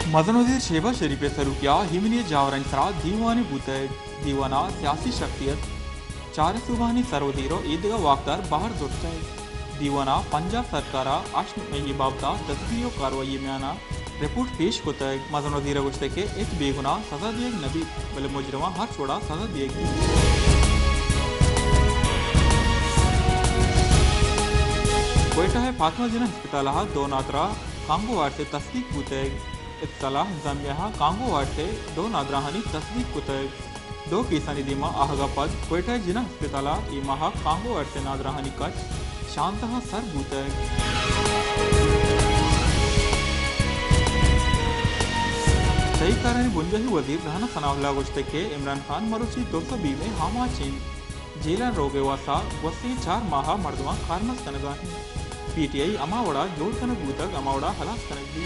मदनोजीर Sheba शरीफ सरुकिया हिमनी जावरंसरा दीवानी बुतग दीवाना सियासी शख्सियत चार सुबानी सरवदीरो ईदगा वाकदार बाहर दुर्तग दीवाना पंजाब सरकारा अश्न में ये बाबता तस्वीर कार्रवाई म्याना रिपोर्ट पेश कोतग मदनोजीर गुश्ते के एक बेगुना सजा दिए नबी बले मुजरमा हर छोड़ा सजा दिएगी कोयटा है फातिमा जिना अस्पताल दो नादरा कांगो वार्ड से तस्दीक बुतग इत्तलाह जमिया कांगो वार्ड से दो नादराहानी तस्दीक बुतग दो किसानी दीमा आहगा पद कोयटा जिना अस्पताल इमाह कांगो वार्ड से नादराहानी कच शांतहा सर बुतग सही कारण बुंजही वजीर रहना सनाउल्लाह गुश्ते के इमरान खान मरुची 220 में हामा चीन जेला रोगे वासा वसी 4 माह मर्दवा खारमस कनगा पीटीआई अमावड़ा जोड़ कनक बूतक अमावड़ा हलास कनक दी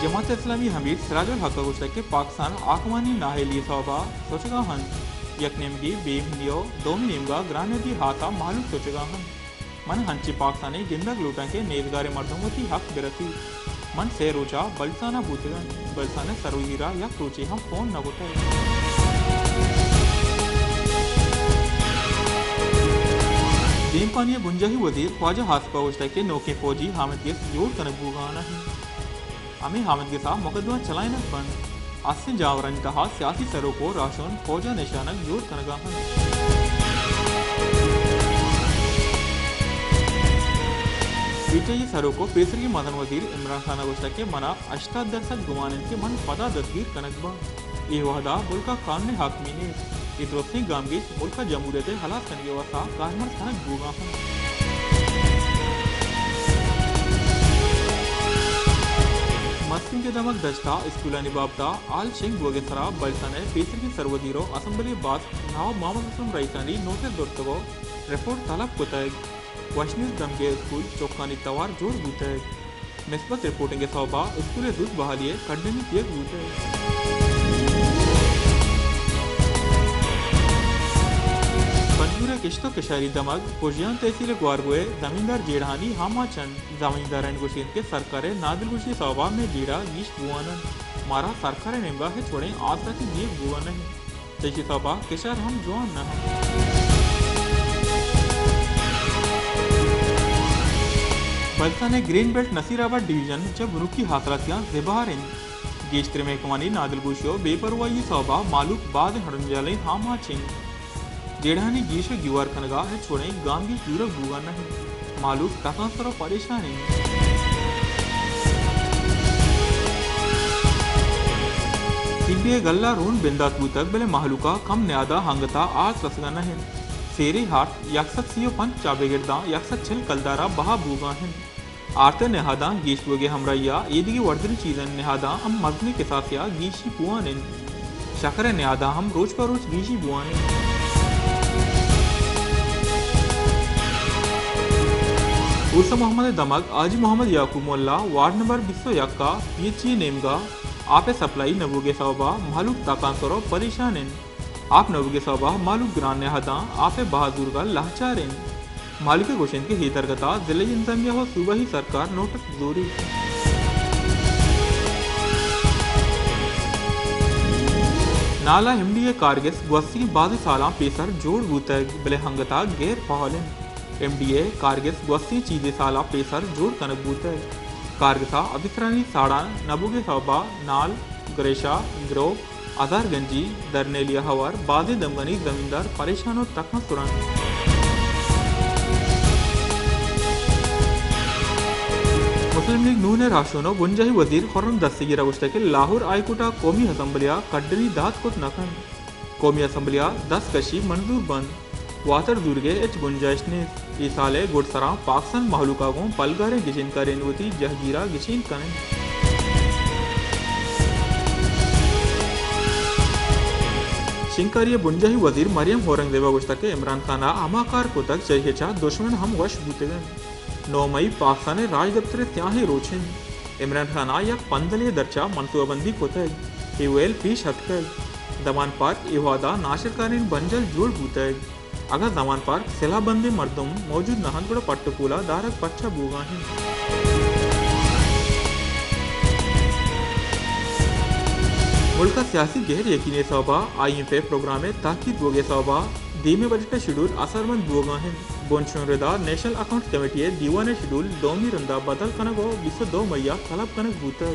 जमात इस्लामी हमीद सिराजुल हक गुश्ते के पाकिस्तान आकमानी नाहेली सौबा सोचगा हन यकनेमगी बेमनियो दोमी नेमगा ग्रानेदी हाथा मालूम सोचगा हन मन हंची पाकिस्तानी गिंदक लूटा के नेजगारे मर्दमती हक बिरती मन से रोचा बलसाना बूतगन बलसाने सरुहीरा या क्रोची हम फोन न गुटे दीन पानी बुंजाही वजीर ख्वाजा हासपा उश्ता के नौके फौजी हामिद के जोड़ कनक बुगाना है हमें हामिद के साथ मुकदमा चलाए न बंद आसिन जावरन कहा सियासी सरों को राशन फौजा निशानक जोड़ कनगा पीटीआई सरों को पेसरी मदन वजीर इमरान खान गुस्ता के मना अष्टादर्शक गुमाने के मन पदा दस्तीर कनकबा ये वहदा मुल्का कानून हाकमी ने इतरोसनी गामगीश मुल्का जमहूरियत हलास करने वसा कारमर कनक बुगा मस्किन के दमक दस्ता स्कूला निबाबता आल शेख बोगे सरा बलसने पेसरी सरवदीरो असम्बली बात नाव मोहम्मद हसन रईसानी नोटिस दुर्तगो रिपोर्ट तलब कुतग वशनीस दमगे स्कूल चौकानी तवार जोड़ बूतग निस्बत रिपोर्टिंग के सौबा स्कूल दूध बहालिए कंडनी किए बूतग पंजूरे किश्तो के शहरी दमग पुजियान तहसील ग्वारगोए जमींदार जेड़हानी हामा चंद जमींदार गुशीन के सरकारे नादिल गुशी सौबा में जीड़ा गीश बुआनन मारा सरकारे नेमगा है छोड़े आसरा की जीव बुआन है जैसी सौबा किशार हम जवान न हम बलसाने ग्रीन बेल्ट नसीराबाद डिवीजन जब रुकी हासरातियां जिबारिन गेश्तर में कमानी नादिल गुशियो बेपरवाही सौबा मालूक बाद हड़ंजाले हामा चिंग जेड़ानी गीशो गिवार खनगा है छोड़े गांव की यूरक बुगा नहीं मालूक तकासरो परेशानी सिब्बे गल्ला रोन बिंदात बूतक बले महलूका कम न्यादा हंगता आज रसगा नहीं सेरी हाट यकसत सियो पंच चाबे गिरदा यकसत छिल कलदारा बहा बूगा हैं आरते नेहादा गीश वगे हमरैया ईदगी वर्दरी चीजन नेहादा हम मजनी के साथ या गीशी पुआनिन शकर नेहादा हम रोज पर रोज गीशी बुआनिन उर्सा मोहम्मद दमक आजी मोहम्मद याकूब मोल्ला वार्ड नंबर 201 का पीएचई नेमगा आपे सप्लाई नबूगे सौबा मालूक ताकांसरो परेशानिन आप नबूगे सौबा मालूक ग्रान नेहादा आपे बहादुर का लाचारिन मालिक गोशन के हितरगता जिले इंतमिया हो सुबह ही सरकार नोटिस जोरी नाला हिमडी कारगिस वसी बाद साला पेसर जोड़ बूतग बले हंगता गैर फालिन एमडीए कारगिस वसी चीजे साला पेसर जोड़ कनक बूतग कारगिसा अबिसरानी साड़ा नबुगे सौबा नाल ग्रेशा ग्रो अजारगंजी दरनेलिया हवर बादे दमगनी जमींदार परेशानों तक सुरंग मुस्लिम लीग नून राशोनो बुंजाही वजीर खुर्रम दस्तगीर गुश्ते के लाहौर आईकोटा कौमी असम्बलिया कड्डनी दात कुत नकन कौमी असम्बलिया 10 कशी मंजूर बंद वातर दुर्गे एच गुंजाइश ने इसाले गुड़सरा पाकिस्तान महलूका को पलगारे गिचिन का रेनवती जहगीरा गिचिन कने शिंकारिया बुंजाही वजीर मरियम औरंगजेबा गुश्ता के इमरान खाना अमाकार को तक चाहिए दुश्मन हम वश बूतेगन 9 मई पाकिस्तान राज दफ्तर त्याही रोचन इमरान खान यक पंदलिय दर्चा मनसूबाबंदी कोतग हिवेल पीश हतकग दमान पाक इवादा नाशरकारीन बंजल जोड़ बूतग अगर जमान पार्क सेलाबंदी मर्दुम मौजूद नहन गुड़ पट्टुकूला दारक पच्चा बूगाहिन मुल्क सियासी गहर यकीनी सौबा IMF प्रोग्राम में ताकीद बोगे सौबा धीमे बजट शेड्यूल असरमंद बोगाहिन बोनशुरदा नेशनल अकाउंट कमेटी दीवान शेड्यूल दोमी रंदा बदल कनक 22 मईया तलब कनक बूतर